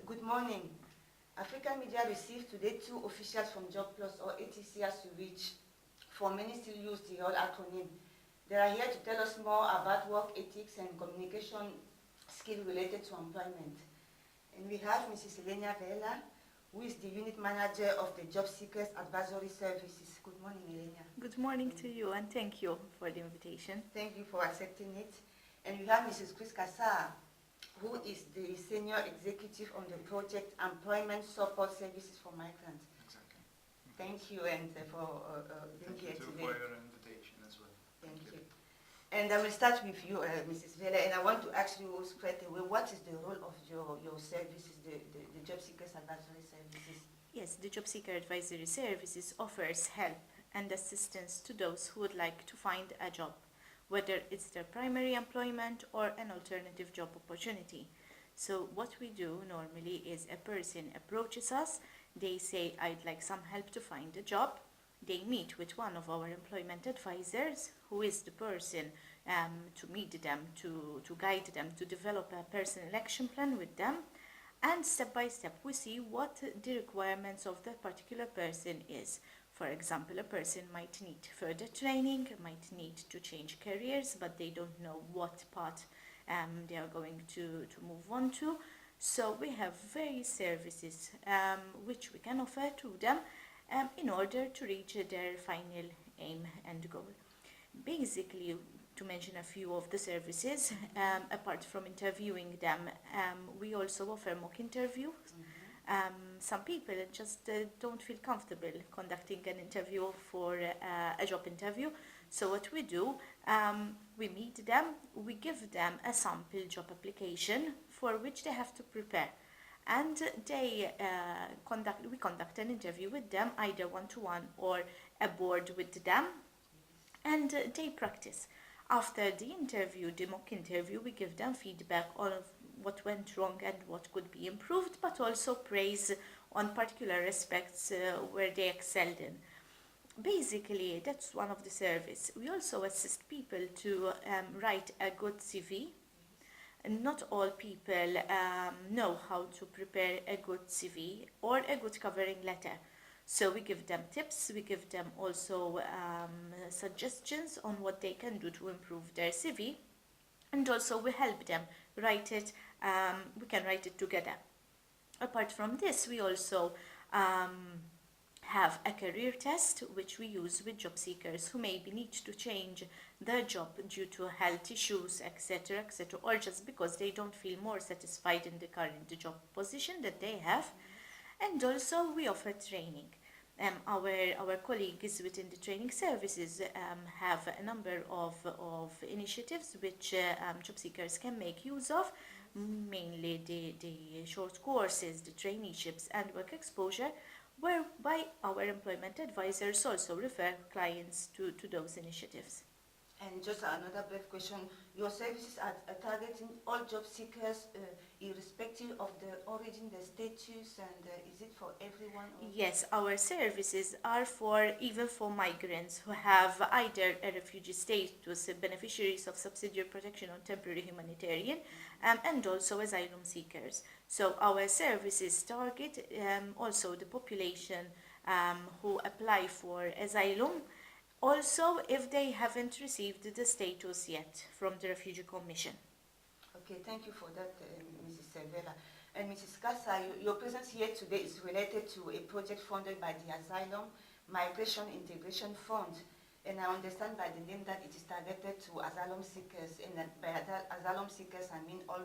Good morning. African Media received today two officials from Jobsplus or ATCS to which for many still use the whole acronym. They are here to tell us more about work ethics and communication skills related to employment. And we have Mrs. Elena Vela, who is the unit manager of the Job Seekers Advisory Services. Good morning, Elena. Good morning to you, and thank you for the invitation. Thank you for accepting it. And we have Mrs. Chris Kassa, who is the senior executive on the project Employment Support Services for Migrants. Exactly. Thank you and for being here Thank you today. for your invitation as well. Thank you. And I will start with you, Mrs. Vela, and I want to ask you straight away, what is the role of your services, the Job Seekers Advisory Services? Yes, the Job Seeker Advisory Services offers help and assistance to those who would like to find a job, whether it's their primary employment or an alternative job opportunity. So what we do normally is a person approaches us, they say, I'd like some help to find a job. They meet with one of our employment advisors, who is the person to meet them, to guide them, to develop a personal action plan with them. And step by step, we see what the requirements of that particular person is. For example, a person might need further training, might need to change careers, but they don't know what path they are going to move on to. So we have various services which we can offer to them in order to reach their final aim and goal. Basically, to mention a few of the services, apart from interviewing them, we also offer mock interviews. Some people just don't feel comfortable conducting an interview for a job interview. So what we do, we meet them, we give them a sample job application for which they have to prepare. And we conduct an interview with them, either one-to-one or a board with them, and they practice. After the interview, the mock interview, we give them feedback on what went wrong and what could be improved, but also praise on particular aspects where they excelled in. Basically, that's one of the services. We also assist people to write a good CV. Not all people know how to prepare a good CV or a good covering letter. So we give them tips, we give them also suggestions on what they can do to improve their CV. And also we help them write it, we can write it together. Apart from this, we also have a career test which we use with job seekers who maybe need to change their job due to health issues, etc., etc., or just because they don't feel more satisfied in the current job position that they have. And also we offer training. Our colleagues within the training services have a number of initiatives which job seekers can make use of, mainly the short courses, the traineeships and work exposure, whereby our employment advisors also refer clients to those initiatives. And just another brief question, your services are targeting all job seekers irrespective of the origin, the status, and is it for everyone? Yes, our services are even for migrants who have either a refugee status, beneficiaries of subsidiary protection or temporary humanitarian, and also asylum seekers. So our services target also the population who apply for asylum, also if they haven't received the status yet from the Refugee Commission. Okay, thank you for that, Mrs. Vela. And Mrs. Kassa, your presence here today is related to a project funded by the Asylum Migration Integration Fund. And I understand by the name that it is targeted to asylum seekers. And by asylum seekers, I mean all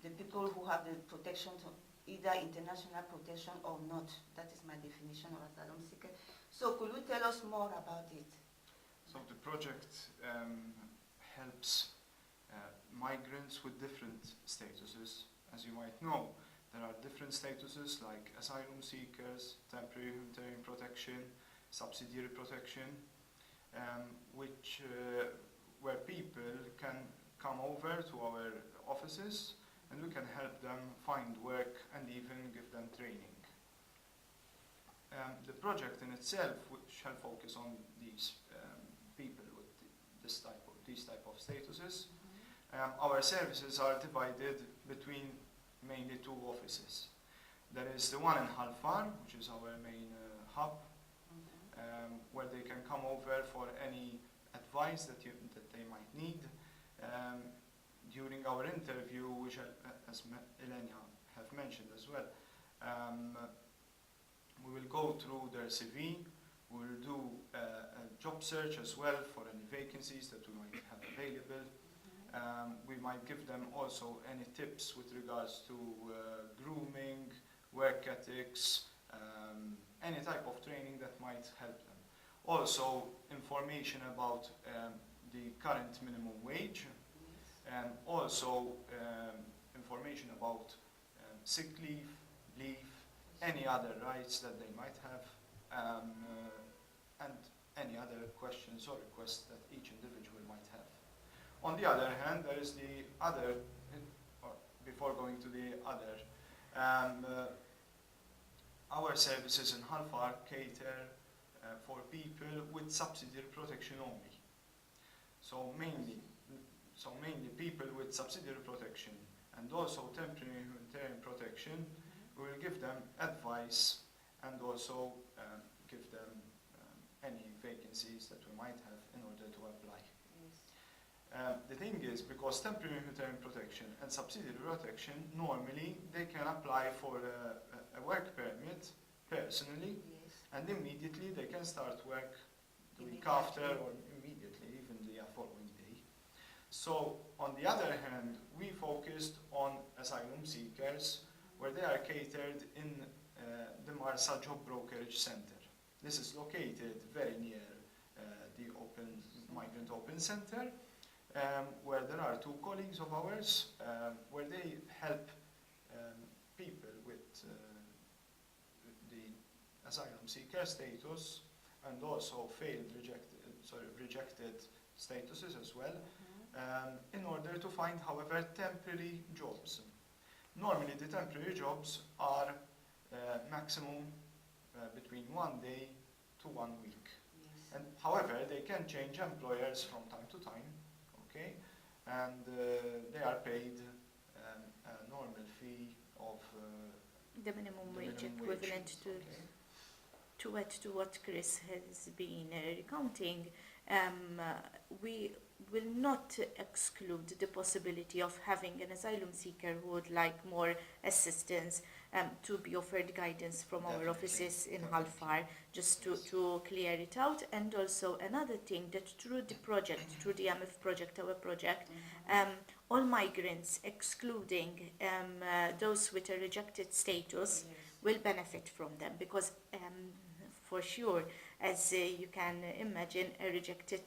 the people who have the protection, to either international protection or not. That is my definition of asylum seeker. So could you tell us more about it? So the project helps migrants with different statuses. As you might know, there are different statuses like asylum seekers, temporary humanitarian protection, subsidiary protection, where people can come over to our offices and we can help them find work and even give them training. The project in itself shall focus on these people with these type of statuses. Our services are divided between mainly two offices. There is the one in Halfar, which is our main hub, where they can come over for any advice that they might need. During our interview, which as Elena have mentioned as well, we will go through their CV. We will do a job search as well for any vacancies that we might have available. We might give them also any tips with regards to grooming, work ethics, any type of training that might help them. Also, information about the current minimum wage, and also information about sick leave, any other rights that they might have, and any other questions or requests that each individual might have. On the other hand, there is the other, or before going to the other, our services in Halfar cater for people with subsidiary protection only. So mainly people with subsidiary protection and also temporary humanitarian protection. We will give them advice and also give them any vacancies that we might have in order to apply. Yes. The thing is, because temporary humanitarian protection and subsidiary protection, normally they can apply for a work permit personally, yes, and immediately they can start work the week after or immediately, even the following day. So, on the other hand, we focused on asylum seekers where they are catered in the Marsa Job Brokerage Center. This is located very near the Migrant Open Center, where there are two colleagues of ours, where they help people with the asylum seeker status and also rejected statuses as well, in order to find, however, temporary jobs. Normally the temporary jobs are maximum between 1 day to 1 week. Yes. And however, they can change employers from time to time, okay? And they are paid a normal fee of the minimum wage equivalent to what Chris has been recounting. We will not exclude the possibility of having an asylum seeker who would like more assistance to be offered guidance from our offices in Halfar, just to clear it out. And also another thing, that through the project, through the MF project, our project, all migrants, excluding those with a rejected status, will benefit from them, because for sure, as you can imagine, a rejected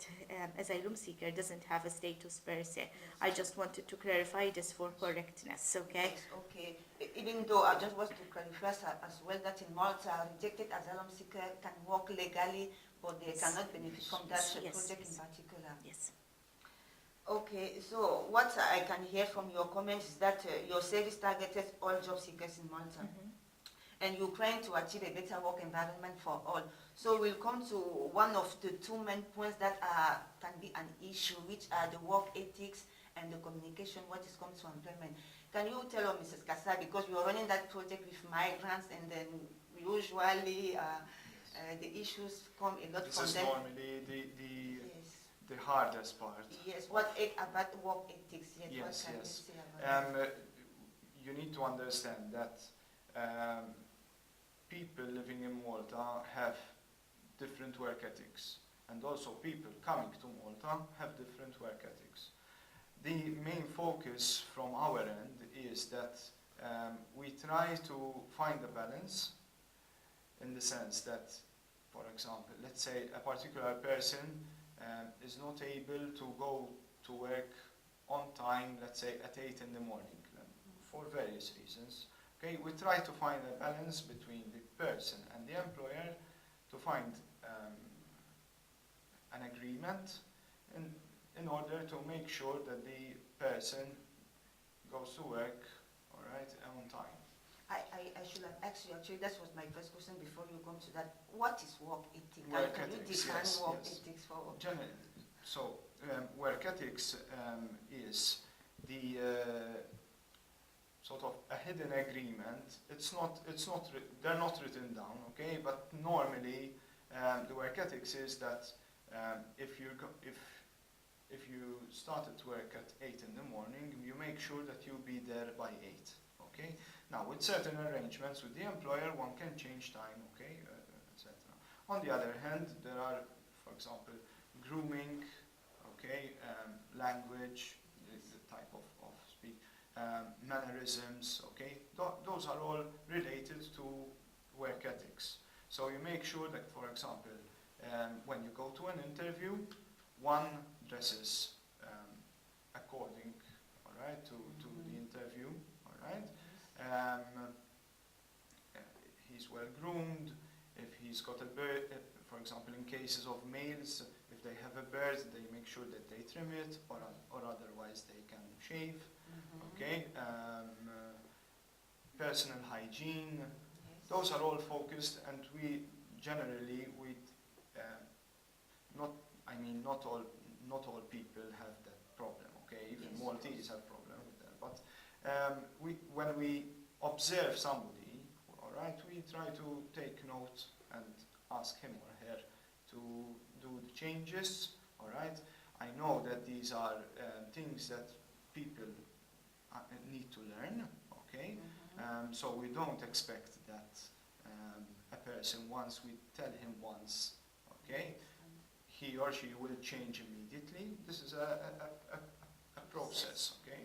asylum seeker doesn't have a status per se. Yes. I just wanted to clarify this for correctness, okay? Yes, okay. Even though I just want to clarify as well that in Malta, rejected asylum seeker can work legally, but they cannot benefit from that project in particular. Yes. Okay, so what I can hear from your comments is that your service targeted all job seekers in Malta. And you're trying to achieve a better work environment for all. So we'll come to one of the two main points that can be an issue, which are the work ethics and the communication, what is comes to employment. Can you tell us, Mrs. Kassa, because you're running that project with migrants, and then usually the issues come a lot from them. This is normally the hardest part. Yes, what about work ethics? Yes, what can you say about that? You need to understand that people living in Malta have different work ethics, and also people coming to Malta have different work ethics. The main focus from our end is that we try to find a balance, in the sense that, for example, let's say a particular person is not able to go to work on time, let's say at 8 in the morning, for various reasons. Okay, we try to find a balance between the person and the employer to find an agreement in order to make sure that the person goes to work, all right, on time. I should have asked you, actually, that was my first question before you come to that. What is work ethics? Can you define work ethics for work? Work ethics is the sort of a hidden agreement. They're not written down, okay? But normally, the work ethics is that if you started to work at 8 in the morning, you make sure that you'll be there by 8, okay? Now, with certain arrangements with the employer, one can change time, okay, etc. On the other hand, there are, for example, grooming, okay, language, the type of speech, mannerisms, okay? Those are all related to work ethics. So you make sure that, for example, when you go to an interview, one dresses according, all right, to the interview, all right? He's well groomed. If he's got a beard, for example, in cases of males, if they have a beard, they make sure that they trim it, or otherwise they can shave. Okay. Personal hygiene. Yes. Those are all focused, and we generally not all people have that problem. Okay, even Yes. Maltese have problem with that. But when we observe somebody, all right, we try to take note and ask him or her to do the changes. All right. I know that these are things that people need to learn. Okay. So we don't expect that a person, once we tell him once, okay, he or she will change immediately. This is a process, okay?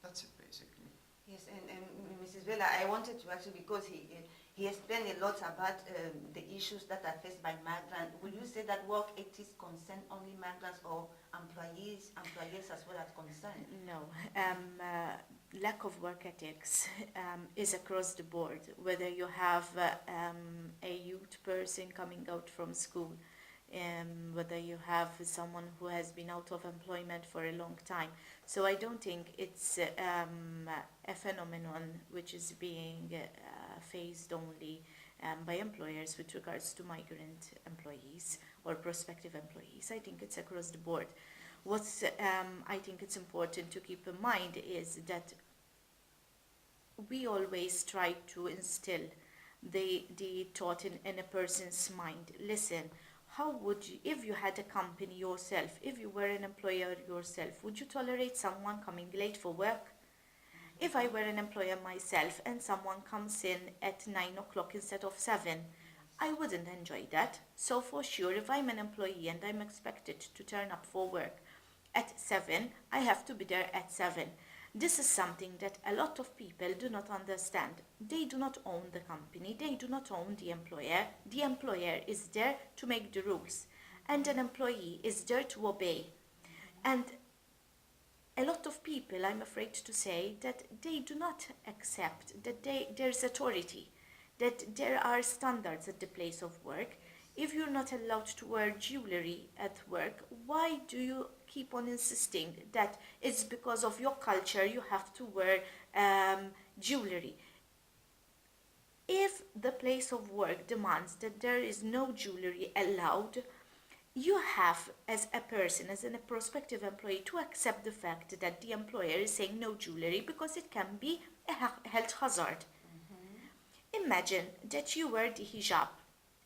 That's it basically. Yes, and Mrs. Vela, I wanted to actually, because he explained a lot about the issues that are faced by migrants. Will you say that work ethics concern only migrants or employees as well as concerned? No. Lack of work ethics is across the board, whether you have a youth person coming out from school, whether you have someone who has been out of employment for a long time. So I don't think it's a phenomenon which is being faced only by employers with regards to migrant employees or prospective employees. I think it's across the board. What's I think it's important to keep in mind is that we always try to instill the thought in a person's mind. Listen, how would you, if you had a company yourself, if you were an employer yourself, would you tolerate someone coming late for work? If I were an employer myself and someone comes in at 9 o'clock instead of 7, I wouldn't enjoy that. So for sure, if I'm an employee and I'm expected to turn up for work at 7, I have to be there at 7. This is something that a lot of people do not understand. They do not own the company. They do not own the employer. The employer is there to make the rules, and an employee is there to obey. And a lot of people, I'm afraid to say, that they do not accept that there's authority, that there are standards at the place of work. If you're not allowed to wear jewelry at work, why do you keep on insisting that it's because of your culture you have to wear jewelry? If the place of work demands that there is no jewelry allowed, you have, as a person, as a prospective employee, to accept the fact that the employer is saying no jewelry because it can be a health hazard. Imagine that you wear the hijab,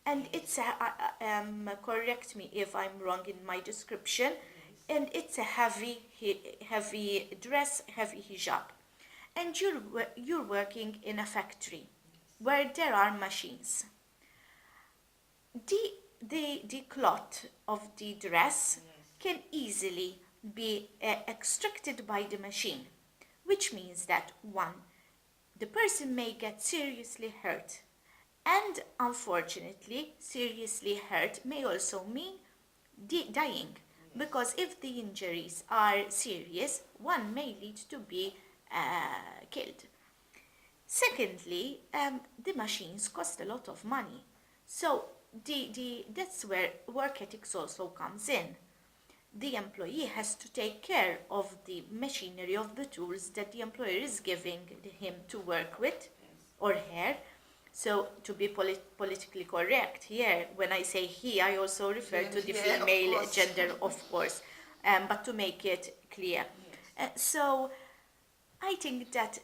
and it's correct me if I'm wrong in my description, and it's a heavy dress, heavy hijab, and you're working in a factory where there are machines. The cloth of the dress can easily be extracted by the machine, which means that one, the person may get seriously hurt, and unfortunately, seriously hurt may also mean dying, because if the injuries are serious, one may lead to be killed. Secondly, the machines cost a lot of money, so that's where work ethics also comes in. The employee has to take care of the machinery, of the tools that the employer is giving him to work with, or her. So to be politically correct here, when I say he, I also refer to the female gender, of course, but to make it clear. So I think that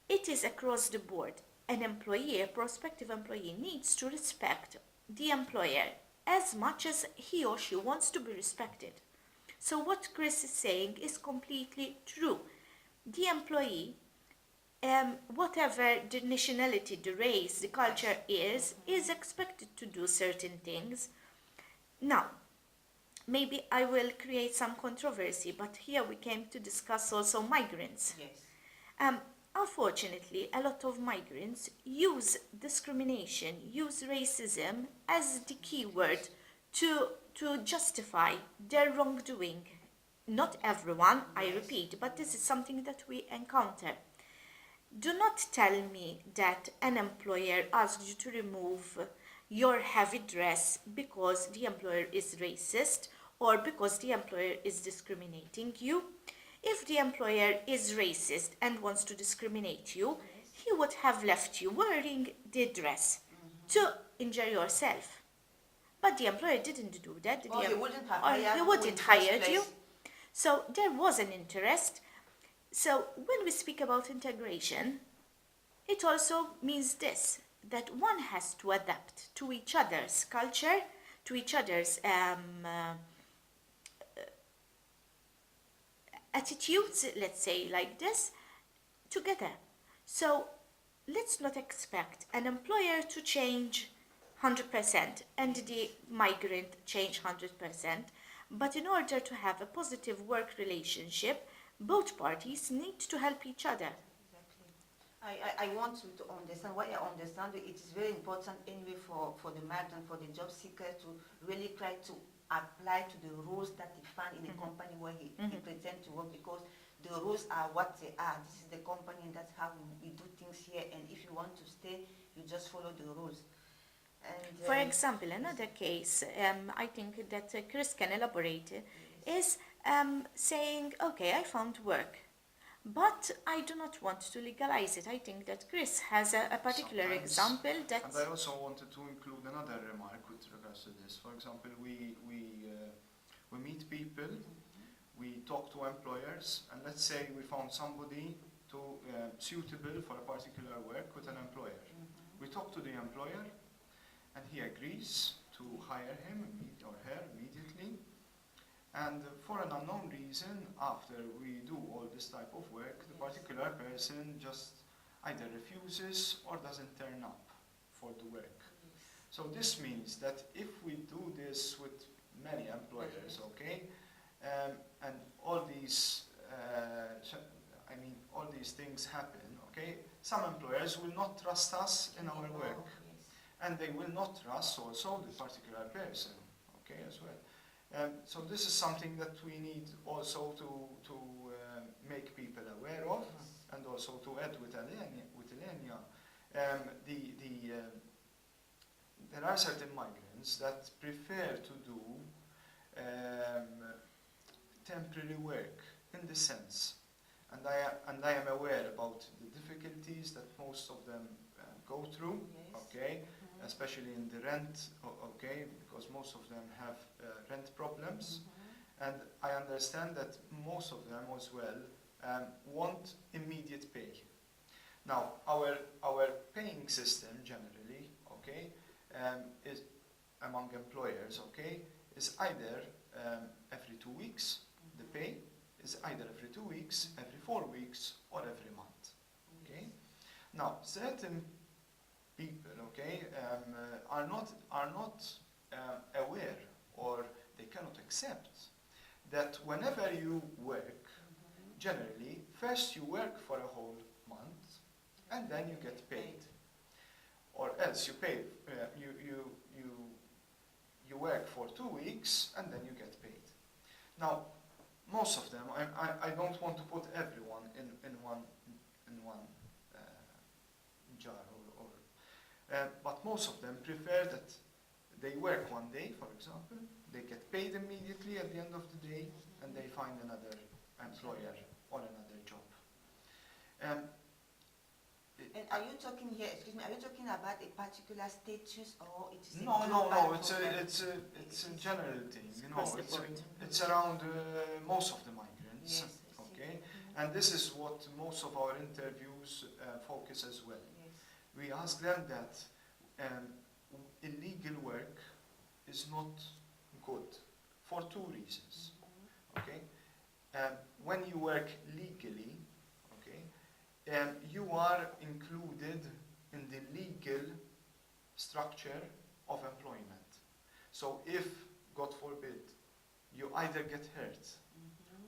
it is across the board. An employee, a prospective employee, needs to respect the employer as much as he or she wants to be respected. So what Chris is saying is completely true. The employee, whatever the nationality, the race, the culture is expected to do certain things. Now, maybe I will create some controversy, but here we came to discuss also migrants. Yes. Unfortunately, a lot of migrants use discrimination, use racism as the key word to justify their wrongdoing. Not everyone, I repeat, but this is something that we encounter. Do not tell me that an employer asked you to remove your heavy dress because the employer is racist or because the employer is discriminating you. If the employer is racist and wants to discriminate you, he would have left you wearing the dress to injure yourself. But the employer didn't do that. Or he wouldn't have or hired he you wouldn't in the first hire you. place. So there was an interest. So when we speak about integration, it also means this, that one has to adapt to each other's culture, to each other's attitudes, let's say like this, together. So let's not expect an employer to change 100% and the migrant change 100%. But in order to have a positive work relationship, both parties need to help each other. Exactly. I want you to understand, what I understand, it is very important anyway for the migrant, for the job seeker to really try to apply to the rules that he found in a company where he pretends to work, because the rules are what they are. This is the company and that's how we do things here, and if you want to stay, you just follow the rules. And, For example, another case, I think that Chris can elaborate, is saying, okay, I found work, but I do not want to legalize it. I think that Chris has a particular Sometimes. example that... And I also wanted to include another remark with regards to this. For example, we meet people, we talk to employers, and let's say we found somebody suitable for a particular work with an employer. We talk to the employer, and he agrees to hire him or her immediately. And for an unknown reason, after we do all this type of work, the particular person just either refuses or doesn't turn up for the work. So this means that if we do this with many employers, okay, and all these, all these things happen, okay, some employers will not trust us in our work, and they will not trust also the particular person, okay, as well. So this is something that we need also to make people aware of, and also to add with Elenia. There are certain migrants that prefer to do temporary work in the sense, and I am aware about the difficulties that most of them go through, okay, especially in the rent, okay, because most of them have rent problems, and I understand that most of them as well want immediate pay. Now, our paying system generally, okay, is among employers, okay, is either every 2 weeks. The pay is either every 2 weeks, every 4 weeks, or every month. Okay. Now, certain people, okay, are not aware, or they cannot accept that whenever you work, generally, first you work for a whole month, and then you get paid, or else you pay. You work for 2 weeks, and then you get paid. Now, most of them, I don't want to put everyone in one jar, but most of them prefer that they work 1 day, for example, they get paid immediately at the end of the day, and they find another employer or another job. And are you talking here, excuse me, are you talking about a particular status, or it is a No, global it's problem? it's a general thing, you know, Across the board. it's around most of the migrants, Yes, I see. okay, And this is what most of our interviews focus as well. Yes. We ask them that illegal work is not good for two reasons. Okay, when you work legally, okay, you are included in the legal structure of employment. So if, God forbid, you either get hurt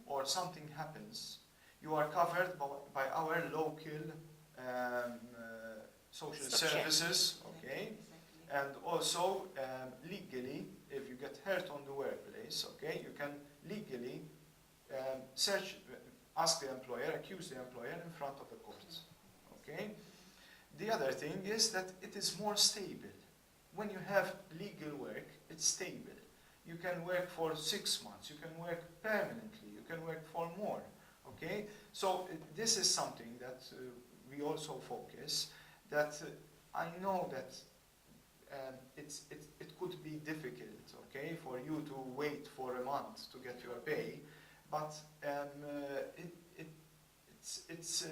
or something happens, you are covered by our local social Structure. services, okay? Exactly. And also, legally, if you get hurt on the workplace, okay, you can legally ask the employer, accuse the employer in front of the court, okay? The other thing is that it is more stable. When you have legal work, it's stable. You can work for 6 months, you can work permanently, you can work for more, okay? So this is something that we also focus, that I know that it could be difficult, okay, for you to wait for a month to get your pay, but it's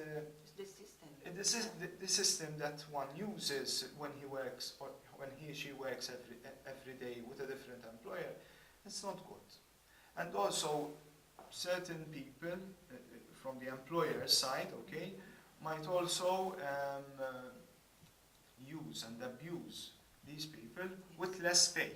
the system. this is the system that one uses when he works or when he or she works every day with a different employer. It's not good. And also, certain people from the employer side, okay, might also use and abuse these people with less pay.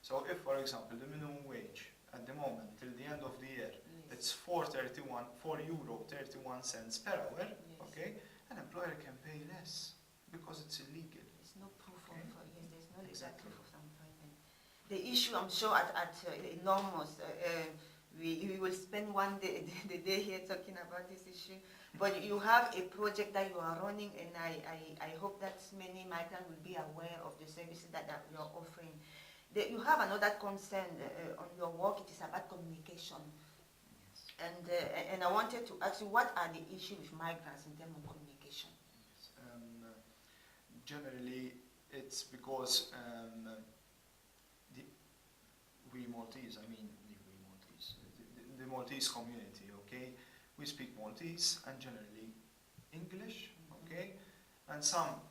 So if, for example, the minimum wage at the moment till the end of the year, it's €4.31 per hour, Yes. okay, an employer can pay less because it's illegal. There's no proof Okay. yes, there's no legal Exactly. proof of employment. The issue, I'm sure, at enormous. We will spend one day the day here talking about this issue. But you have a project that you are running, and I hope that many migrants will be aware of the services that you are offering. You have another concern on your work. It is about communication. And I wanted to ask you, what are the issues with migrants in terms of communication? Generally, it's because we Maltese, the Maltese community, okay, we speak Maltese and generally English, okay, and some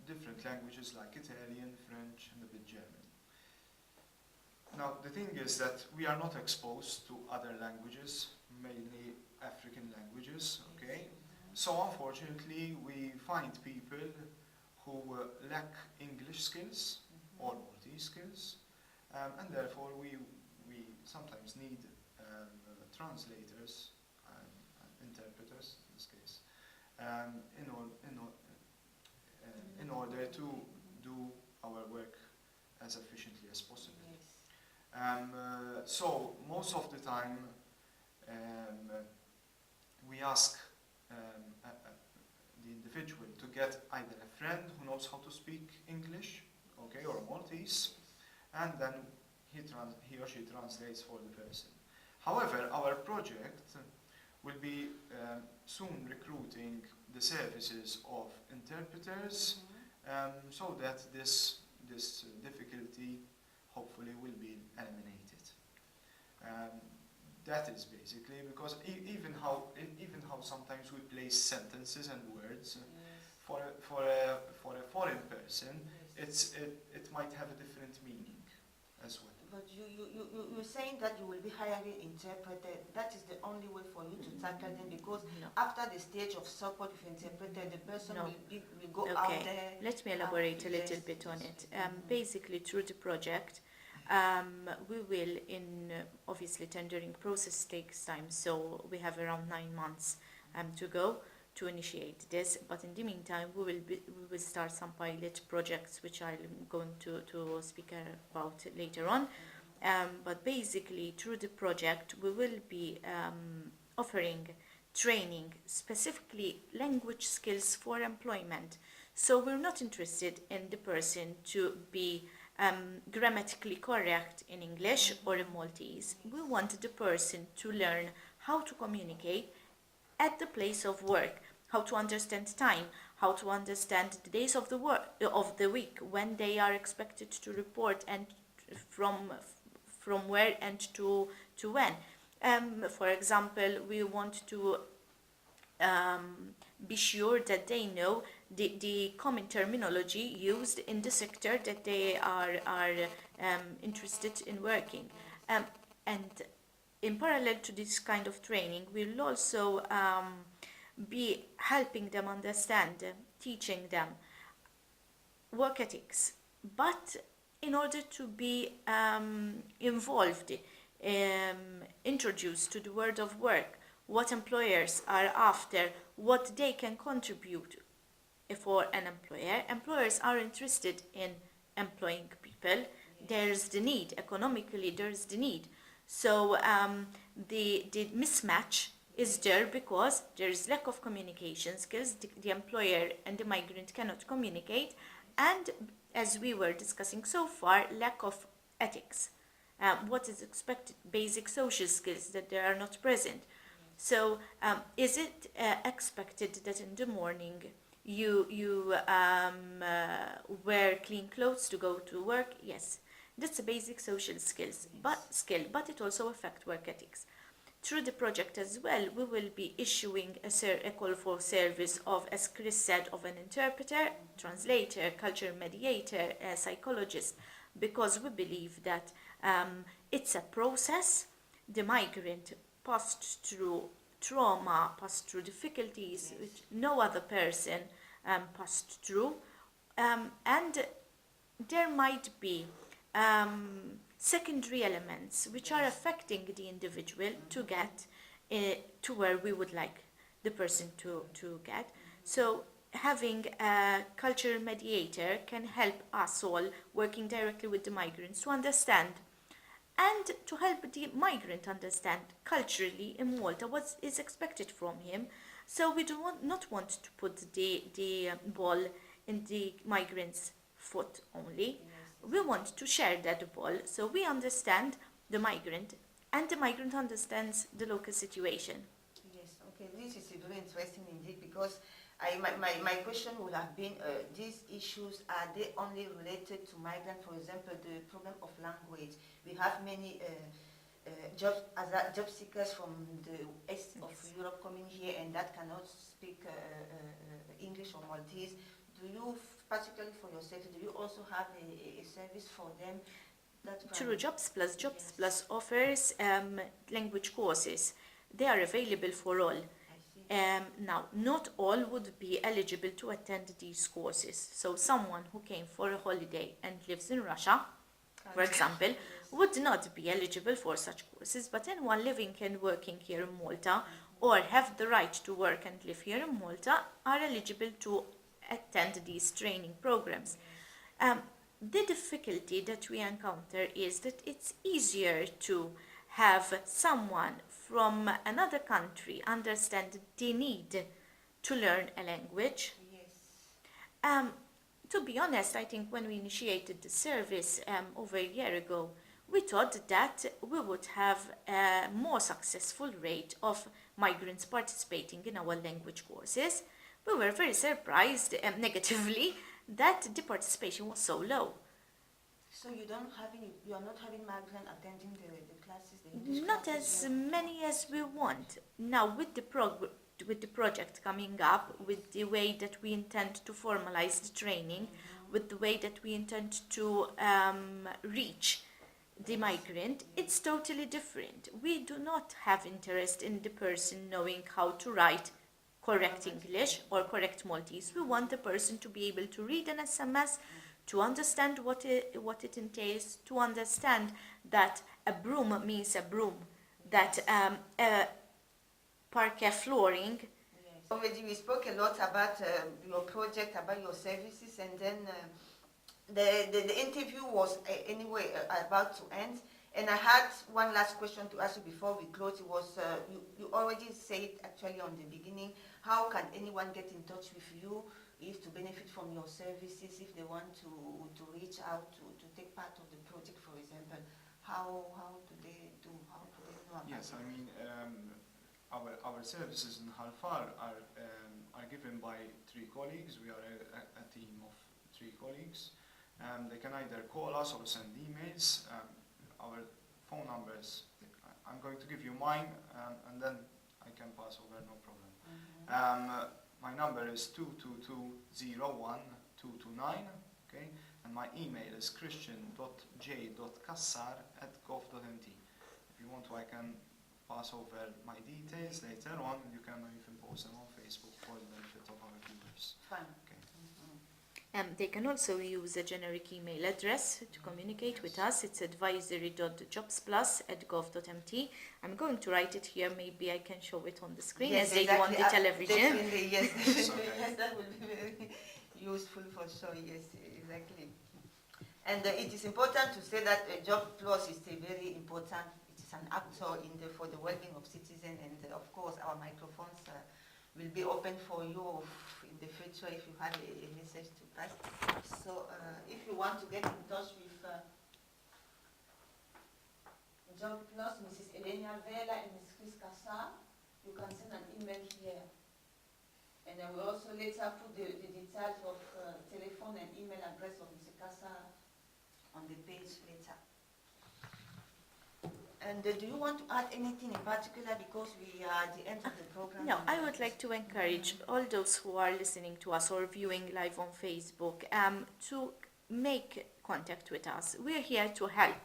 different languages like Italian, French, and a bit German. Now, the thing is that we are not exposed to other languages, mainly African languages, okay? So unfortunately, we find people who lack English skills or Maltese skills, and therefore we sometimes need translators and interpreters in this case, in order to do our work as efficiently as possible. Yes. So most of the time we ask the individual to get either a friend who knows how to speak English, okay, or Maltese, and then he or she translates for the person. However, our project will be soon recruiting the services of interpreters, so that this difficulty hopefully will be eliminated. That is basically because even how sometimes we place sentences and words for a foreign person, it might have a different meaning as well. But you're saying that you will be hiring interpreter. That is the only way for you to tackle them, because No. after the stage of support with interpreter, the person No. will go out Okay, there. let me elaborate a little Yes, bit on yes. it. Basically, through the project, we will, obviously tendering process takes time, so we have around 9 months to go to initiate this. But in the meantime, we will start some pilot projects, which I'm going to speak about later on. But basically, through the project, we will be offering training, specifically language skills for employment. So we're not interested in the person to be grammatically correct in English or in Maltese. We want the person to learn how to communicate at the place of work, how to understand time, how to understand the days of the week, when they are expected to report, and from where and to when. For example, we want to be sure that they know the common terminology used in the sector that they are interested in working. And in parallel to this kind of training, we'll also be helping them understand, teaching them work ethics. But in order to be involved, introduced to the world of work, what employers are after, what they can contribute for an employer. Employers are interested in employing people. There's the need, economically there's the need. So the mismatch is there because there is lack of communication skills. The employer and the migrant cannot communicate, and as we were discussing so far, lack of ethics. What is expected, basic social skills that they are not present. So is it expected that in the morning you wear clean clothes to go to work? Yes, that's a basic social skills, but it also affects work ethics. Through the project as well, we will be issuing a call for service of, as Chris said, of an interpreter, translator, culture mediator, psychologist, because we believe that it's a process. The migrant passed through trauma, passed through difficulties which no other person passed through, and there might be secondary elements which are affecting the individual to get to where we would like the person to get. So having a cultural mediator can help us all working directly with the migrants to understand and to help the migrant understand culturally in Malta what is expected from him. So we do not want to put the ball in the migrant's foot only. We want to share that ball so we understand the migrant and the migrant understands the local situation. Yes, okay, this is very interesting indeed, because my question would have been, these issues, are they only related to migrants? For example, the problem of language. We have many job seekers from the east of Europe coming here and that cannot speak English or Maltese. Do you, particularly for yourself, do you also have a service for them? Through Jobsplus, Jobsplus offers language courses. They are available for all. Now, not all would be eligible to attend these courses. So someone who came for a holiday and lives in Russia, for example, would not be eligible for such courses, but anyone living and working here in Malta or have the right to work and live here in Malta are eligible to attend these training programs. The difficulty that we encounter is that it's easier to have someone from another country understand the need to learn a language. Yes. To be honest, I think when we initiated the service over a year ago, we thought that we would have a more successful rate of migrants participating in our language courses. We were very surprised negatively that the participation was so low. So you are not having migrants attending the classes, the English Not classes? as many as we want. Now, with the project coming up, with the way that we intend to formalize the training, with the way that we intend to reach the migrant, it's totally different. We do not have interest in the person knowing how to write correct English or correct Maltese. We want the person to be able to read an SMS, to understand what it entails, to understand that a broom means a broom, that parquet flooring. Yes. Already we spoke a lot about your project, about your services, and then the interview was anyway about to end. And I had one last question to ask you before we close. It was, you already said actually on the beginning, how can anyone get in touch with you if to benefit from your services, if they want to reach out to take part of the project, for example? How do they know about Yes, I mean, our services in Halfar are given by 3 colleagues. We are a team of 3 colleagues. They can either call us or send emails. Our phone numbers, I'm going to give you mine, and then I can pass over, no problem. My number is 222-01-229, okay? And my email is christian.j.kassar@gov.mt. If you want to, I can pass over my details later on, and you can even post them on Facebook for the benefit of our viewers. Fine. Okay. They can also use a generic email address to communicate with us. It's advisory.jobsplus@gov.mt. I'm going to write it here. Maybe I can show it on the screen as they do on the television. Definitely, yes. Okay. Yes, that will be very useful for sure. Yes, exactly. And it is important to say that Jobsplus is a very important. It is an actor for the well-being of citizens, and of course, our microphones will be open for you in the future if you have a message to pass. So if you want to get in touch with Jobsplus, Mrs. Elena Vela and Ms. Chris Kassar, you can send an email here. And I will also later put the details of telephone and email address of Mr. Kassar on the page later. And do you want to add anything in particular, because we are at the end of the program? No, I would like to encourage all those who are listening to us or viewing live on Facebook to make contact with us. We're here to help.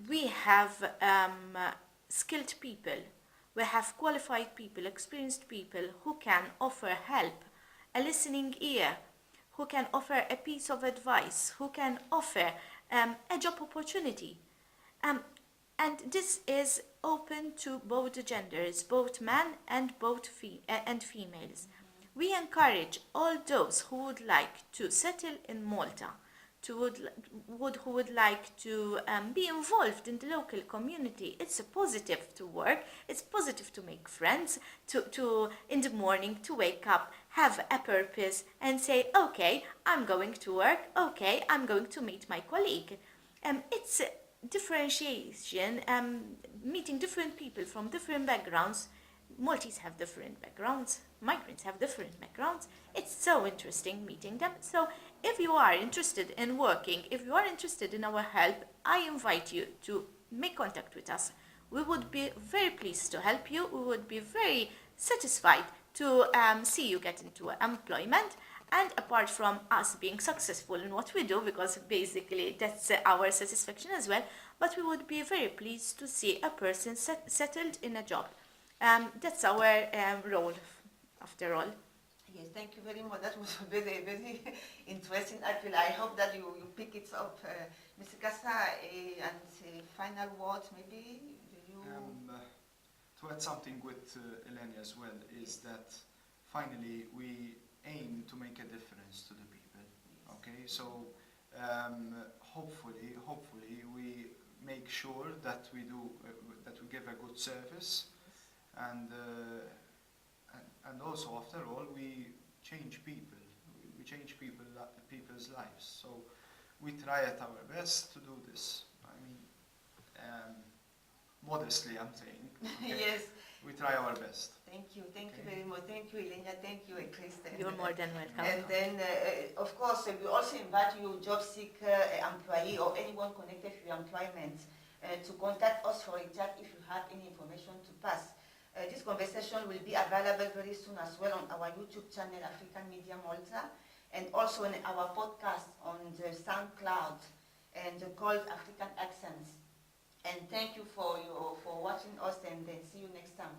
We have skilled people, we have qualified people, experienced people who can offer help, a listening ear, who can offer a piece of advice, who can offer a job opportunity. And this is open to both genders, both men and females. We encourage all those who would like to settle in Malta, who would like to be involved in the local community. It's a positive to work, it's positive to make friends, to in the morning to wake up, have a purpose and say, okay, I'm going to work, okay, I'm going to meet my colleague. It's differentiation, meeting different people from different backgrounds. Maltese have different backgrounds, migrants have different backgrounds. It's so interesting meeting them. So if you are interested in working, if you are interested in our help, I invite you to make contact with us. We would be very pleased to help you. We would be very satisfied to see you get into employment. And apart from us being successful in what we do, because basically that's our satisfaction as well, but we would be very pleased to see a person settled in a job. That's our role, after all. Yes, thank you very much. That was very, very interesting. I hope that you pick it up. Mr. Kassar, and final words maybe? Do you... To add something with Eleni as well, is that finally we aim to make a difference to the people. Okay, so hopefully we make sure that we do that we give a good service, and also after all we change people. We change people's lives. So we try at our best to do this. I mean, modestly, I'm saying. Okay? Yes. We try our best. Thank you very much. Thank you, Elena. Thank you, Kristen. You're more than welcome. And then, of course, we also invite you, job seeker, employee, or anyone connected to your employment, to contact us for a chat if you have any information to pass. This conversation will be available very soon as well on our YouTube channel, African Media Malta, and also on our podcast on the SoundCloud and called African Accents. And thank you for watching us, and then see you next time.